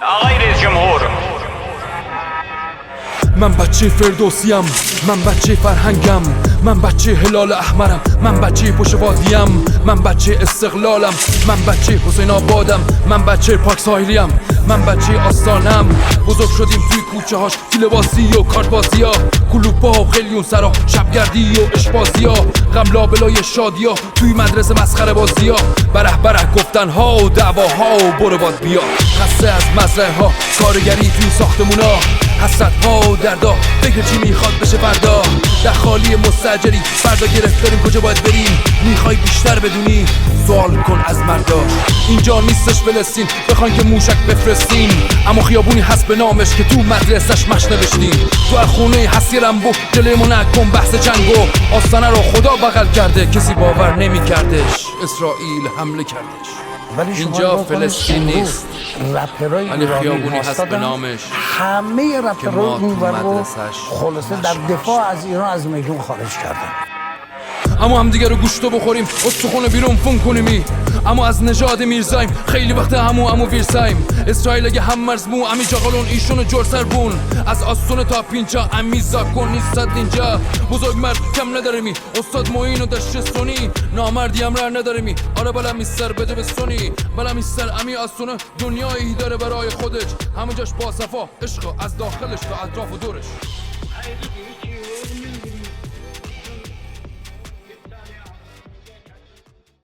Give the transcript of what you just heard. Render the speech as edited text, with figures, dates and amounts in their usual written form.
آقای رئیس جمهور، من بچه فردوسیم، من بچه فرهنگم، من بچه هلال احمرم، من بچه پشت وادیم، من بچه استقلالم، من بچه حسین آبادم، من بچه پاک ساحلیم، من بچه آستانم. بزرگ شدیم توی کوچه هاش، توی لباسی و کارت بازی ها، کلوپا و خیلیون سرا، شبگردی و اشبازی ها، غم لابلای شادی ها، توی مدرسه مسخره بازی ها، بره گفتن ها و دعواها و برو باد بیا. خسته از مزرعه ها، کارگری توی ساختمون ها، حسرت ها و دردا، فکر چی میخواد بشه فردا. در خالی مستاجری فردا گرفت داریم کجا باید بریم. میخوای بیشتر بدونی سوال کن از مردا. اینجا نیستش فلسطین بخواین که موشک بفرستین، اما خیابونی هست به نامش که تو مدرسش مش نوشتیم. تو هر خونه هستی رمبو، جلوی ما نکن بحث جنگو. آستانه رو خدا بغل کرده، کسی باور نمیکردش اسرائیل حمله کردش. اینجا فلسطین نیست، رپرای ولی ایرانی خیابونی هست به واسطادن. نامش همه که رپرای ما تو اونور رو مدرسش خلاصه در دفاع از ایران از میدون خارج کردن. اما هم دیگه رو گوشتو بخوریم، استخونه بیرون فون کنیمی. اما از نژاد میرزایم، خیلی وقت همو ویرسایم. اسرائیل اگه هم مرزمو امی جاقالون ایشونو جور سر بون. از آسون تا پینچا امی زاکن نیستد اینجا. بزرگ مرد کم ندارمی، استاد موینو دشتستونی. نامردی هم رر ندارمی، آره بلا میستر بده بستونی. بلا میستر امی آسونه دنیایی داره برای خودش. همه جاش با صفا عشق از داخلش تا اطراف و دورش.